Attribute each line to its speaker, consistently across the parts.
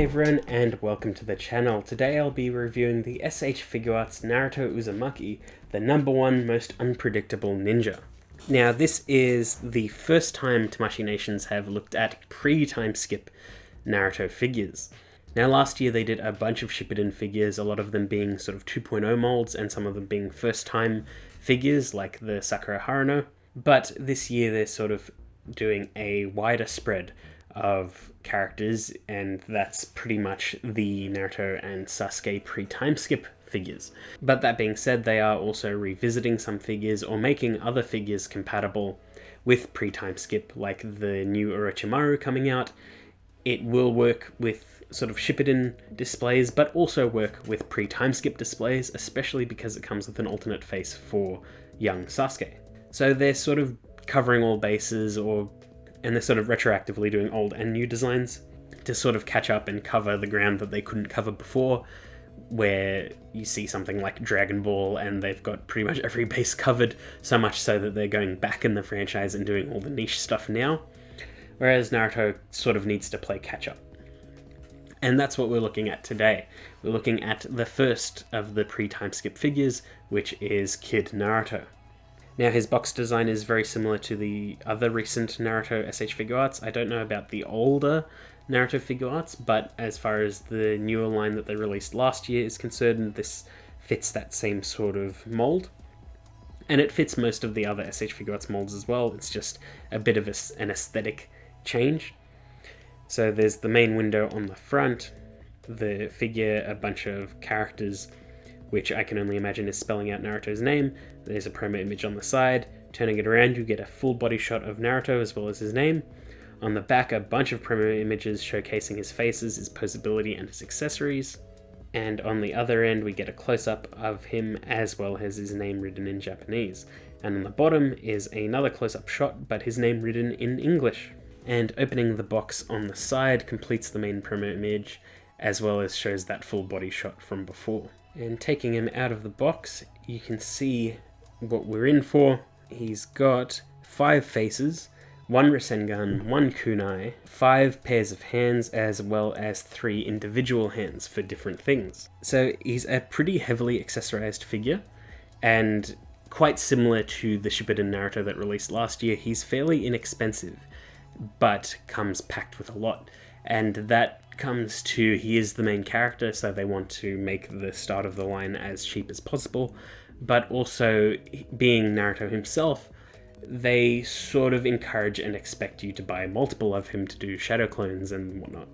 Speaker 1: everyone and welcome to the channel. Today I'll be reviewing the S.H.Figuarts Naruto Uzumaki, the #1 most unpredictable ninja. Now this is the first time Tamashii Nations have looked at pre-time skip Naruto figures. Now last year they did a bunch of Shippuden figures, a lot of them being sort of 2.0 molds and some of them being first time figures like the Sakura Haruno, but this year they're sort of doing a wider spread of characters, and that's pretty much the Naruto and Sasuke pre-time skip figures. But that being said, they are also revisiting some figures or making other figures compatible with pre-time skip, like the new Orochimaru coming out. It will work with sort of Shippuden displays, but also work with pre-time skip displays, especially because it comes with an alternate face for young Sasuke. So they're sort of covering all bases, and they're sort of retroactively doing old and new designs to sort of catch up and cover the ground that they couldn't cover before, where you see something like Dragon Ball and they've got pretty much every base covered, so much so that they're going back in the franchise and doing all the niche stuff now, whereas Naruto sort of needs to play catch up. And that's what we're looking at today. We're looking at the first of the pre-time skip figures, which is Kid Naruto. Now his box design is very similar to the other recent Naruto S.H.Figuarts. I don't know about the older Naruto Figuarts, but as far as the newer line that they released last year is concerned, this fits that same sort of mold. And it fits most of the other S.H.Figuarts molds as well. It's just a bit of an aesthetic change. So there's the main window on the front, the figure, a bunch of characters, which I can only imagine is spelling out Naruto's name. There's a promo image on the side. Turning it around, you get a full body shot of Naruto as well as his name. On the back, a bunch of promo images showcasing his faces, his posability, and his accessories. And on the other end, we get a close-up of him as well as his name written in Japanese. And on the bottom is another close-up shot, but his name written in English. And opening the box on the side completes the main promo image, as well as shows that full body shot from before. And taking him out of the box, you can see what we're in for. He's got 5 faces, 1 Rasengan, 1 kunai, 5 pairs of hands, as well as 3 individual hands for different things. So he's a pretty heavily accessorized figure, and quite similar to the Shippuden Naruto that released last year. He's fairly inexpensive, but comes packed with a lot. And that comes to, he is the main character, so they want to make the start of the line as cheap as possible, but also being Naruto himself, they sort of encourage and expect you to buy multiple of him to do shadow clones and whatnot.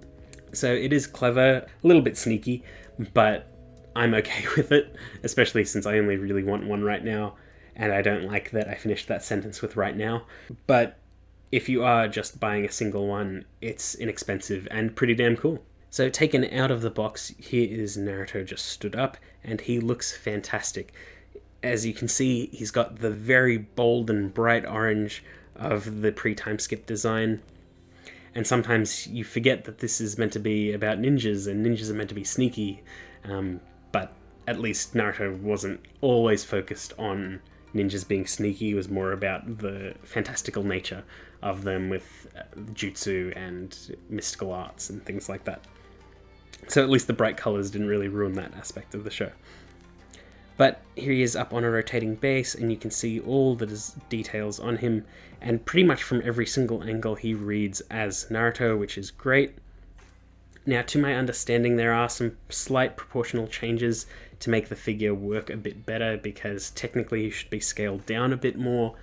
Speaker 1: So it is clever, a little bit sneaky, but I'm okay with it, especially since I only really want one right now, and I don't like that I finished that sentence with right now. But if you are just buying a single one, it's inexpensive and pretty damn cool. So taken out of the box, here is Naruto just stood up, and he looks fantastic. As you can see, he's got the very bold and bright orange of the pre-time skip design. And sometimes you forget that this is meant to be about ninjas, and ninjas are meant to be sneaky. But at least Naruto wasn't always focused on ninjas being sneaky. It was more about the fantastical nature of them with jutsu and mystical arts and things like that. So at least the bright colors didn't really ruin that aspect of the show. But here he is up on a rotating base, and you can see all the details on him, and pretty much from every single angle he reads as Naruto, which is great. Now, to my understanding, there are some slight proportional changes to make the figure work a bit better, because technically he should be scaled down a bit more,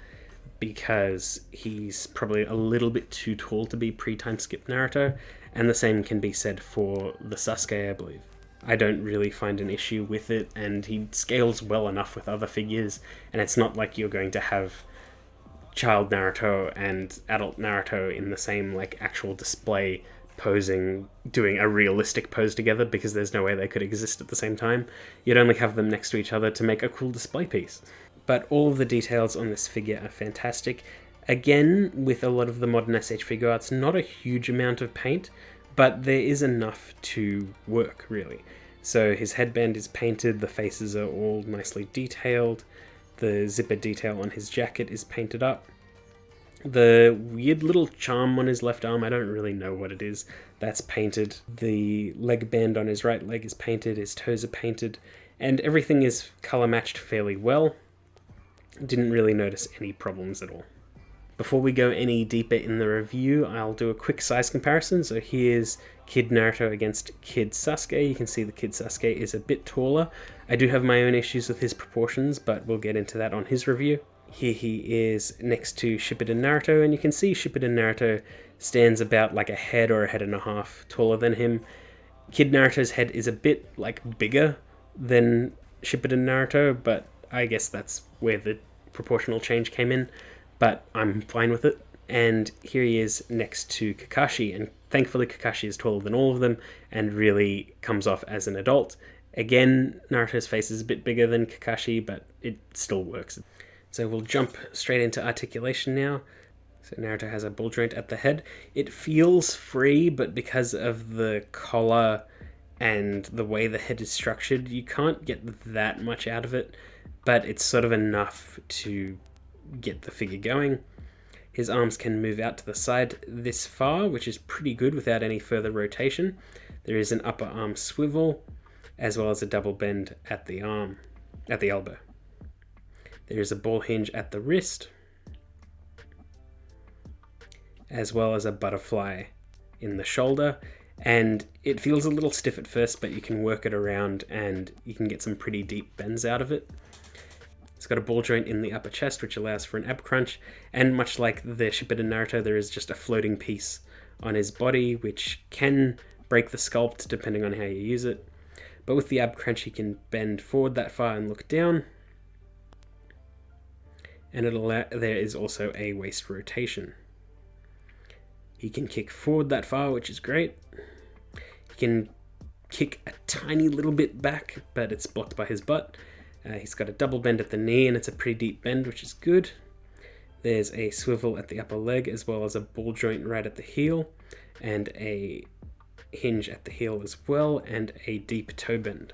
Speaker 1: because he's probably a little bit too tall to be pre-time skip Naruto, and the same can be said for the Sasuke, I believe. I don't really find an issue with it, and he scales well enough with other figures, and it's not like you're going to have child Naruto and adult Naruto in the same actual display posing, doing a realistic pose together, because there's no way they could exist at the same time. You'd only have them next to each other to make a cool display piece. But all of the details on this figure are fantastic. Again, with a lot of the modern S.H.Figuarts, not a huge amount of paint, but there is enough to work, really. So his headband is painted, the faces are all nicely detailed, the zipper detail on his jacket is painted up. The weird little charm on his left arm, I don't really know what it is. That's painted. The leg band on his right leg is painted, his toes are painted, and everything is color matched fairly well. Didn't really notice any problems at all. Before we go any deeper in the review, I'll do a quick size comparison. So here's Kid Naruto against Kid Sasuke. You can see the Kid Sasuke is a bit taller. I do have my own issues with his proportions, but we'll get into that on his review. Here he is next to Shippuden Naruto, and you can see Shippuden Naruto stands about like a head or a head and a half taller than him. Kid Naruto's head is a bit like bigger than Shippuden Naruto, but I guess that's where the proportional change came in, but I'm fine with it. And here he is next to Kakashi, and thankfully Kakashi is taller than all of them and really comes off as an adult. Again, Naruto's face is a bit bigger than Kakashi, but it still works. So we'll jump straight into articulation now. So Naruto has a ball joint at the head. It feels free, but because of the collar and the way the head is structured, you can't get that much out of it, but it's sort of enough to get the figure going. His arms can move out to the side this far, which is pretty good without any further rotation. There is an upper arm swivel, as well as a double bend at the elbow. There is a ball hinge at the wrist, as well as a butterfly in the shoulder, and it feels a little stiff at first, but you can work it around and you can get some pretty deep bends out of it. It's got a ball joint in the upper chest, which allows for an ab crunch, and much like the Shippuden Naruto, there is just a floating piece on his body, which can break the sculpt depending on how you use it. But with the ab crunch, he can bend forward that far and look down, and there is also a waist rotation. He can kick forward that far, which is great. He can kick a tiny little bit back, but it's blocked by his butt. He's got a double bend at the knee, and it's a pretty deep bend, which is good. There's a swivel at the upper leg, as well as a ball joint right at the heel, and a hinge at the heel as well, and a deep toe bend.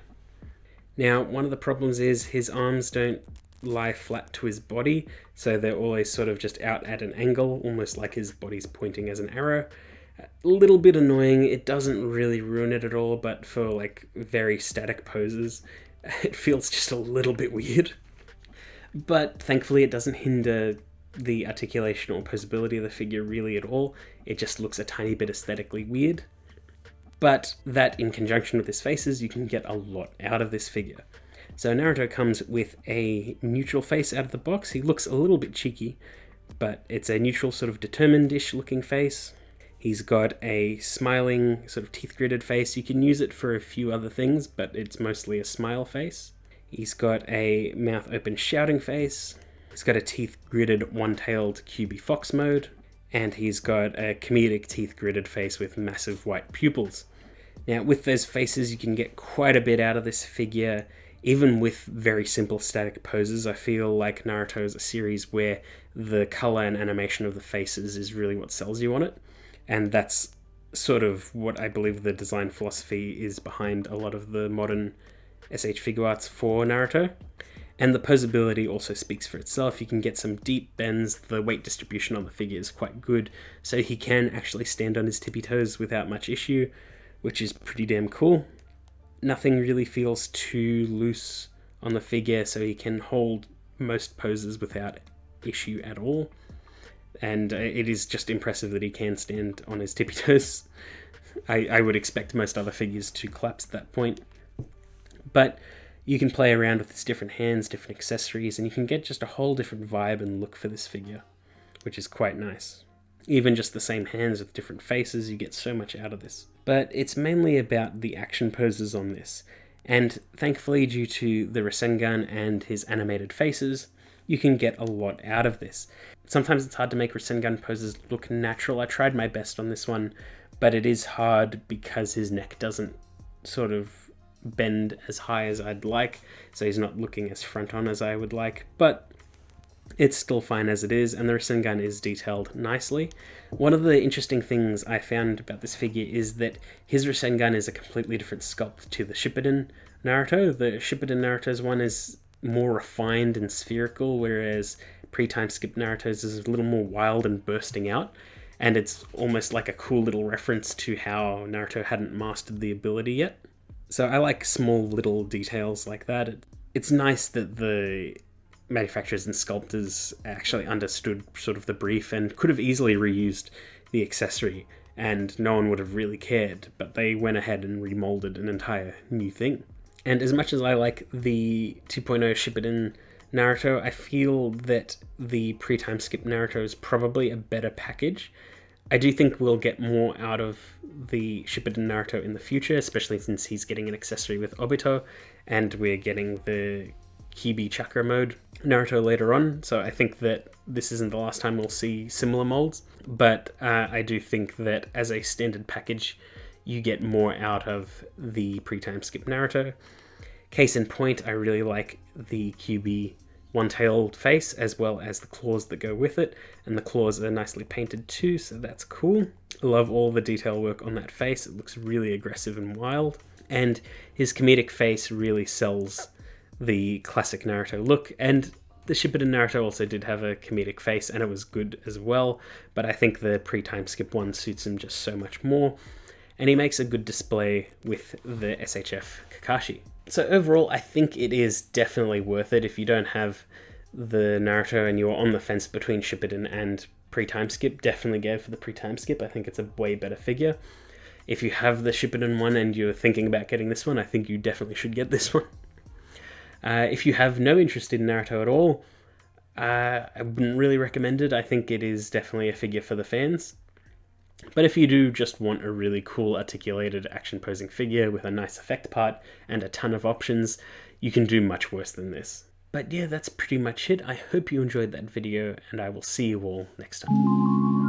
Speaker 1: Now, one of the problems is his arms don't lie flat to his body, so they're always sort of just out at an angle, almost like his body's pointing as an arrow. A little bit annoying. It doesn't really ruin it at all, but for like very static poses, it feels just a little bit weird. But thankfully it doesn't hinder the articulation or posability of the figure really at all. It just looks a tiny bit aesthetically weird. But that, in conjunction with his faces, you can get a lot out of this figure. So Naruto comes with a neutral face out of the box. He looks a little bit cheeky, but it's a neutral sort of determined-ish looking face. He's got a smiling sort of teeth-gritted face. You can use it for a few other things, but it's mostly a smile face. He's got a mouth-open shouting face. He's got a teeth-gritted one-tailed QB Fox mode. And he's got a comedic teeth-gritted face with massive white pupils. Now, with those faces, you can get quite a bit out of this figure. Even with very simple static poses, I feel like Naruto is a series where the color and animation of the faces is really what sells you on it. And that's sort of what I believe the design philosophy is behind a lot of the modern S.H.Figuarts for Naruto. And the posability also speaks for itself. You can get some deep bends. The weight distribution on the figure is quite good, so he can actually stand on his tippy toes without much issue, which is pretty damn cool. Nothing really feels too loose on the figure, so he can hold most poses without issue at all. And it is just impressive that he can stand on his tippy toes. I would expect most other figures to collapse at that point. But you can play around with his different hands, different accessories, and you can get just a whole different vibe and look for this figure, which is quite nice. Even just the same hands with different faces, you get so much out of this. But it's mainly about the action poses on this, and thankfully due to the Rasengan and his animated faces, you can get a lot out of this. Sometimes it's hard to make Rasengan poses look natural. I tried my best on this one, but it is hard because his neck doesn't sort of bend as high as I'd like, so he's not looking as front on as I would like, but it's still fine as it is, and the Rasengan is detailed nicely. One of the interesting things I found about this figure is that his Rasengan is a completely different sculpt to the Shippuden Naruto. The Shippuden Naruto's one is more refined and spherical, whereas pre-time skip Naruto's is a little more wild and bursting out, and it's almost like a cool little reference to how Naruto hadn't mastered the ability yet. So I like small little details like that. It's nice that the manufacturers and sculptors actually understood sort of the brief and could have easily reused the accessory and no one would have really cared, but they went ahead and remolded an entire new thing. And as much as I like the 2.0 Shippuden Naruto, I feel that the pre-time skip Naruto is probably a better package. I do think we'll get more out of the Shippuden Naruto in the future, especially since he's getting an accessory with Obito, and we're getting the Kibi Chakra mode Naruto later on, so I think that this isn't the last time we'll see similar molds, but I do think that as a standard package, you get more out of the pre-time skip Naruto. Case in point, I really like the QB one-tailed face, as well as the claws that go with it, and the claws are nicely painted too, so that's cool. I love all the detail work on that face. It looks really aggressive and wild, and his comedic face really sells the classic Naruto look, and the Shippuden Naruto also did have a comedic face, and it was good as well, but I think the pre-time skip one suits him just so much more, and he makes a good display with the SHF Kakashi. So overall, I think it is definitely worth it if you don't have the Naruto and you're on the fence between Shippuden and pre-time skip. Definitely go for the pre-time skip. I think it's a way better figure. If you have the Shippuden one and you're thinking about getting this one, I think you definitely should get this one. If you have no interest in Naruto at all, I wouldn't really recommend it. I think it is definitely a figure for the fans. But if you do just want a really cool articulated action posing figure with a nice effect part and a ton of options, you can do much worse than this. But yeah, that's pretty much it. I hope you enjoyed that video, and I will see you all next time.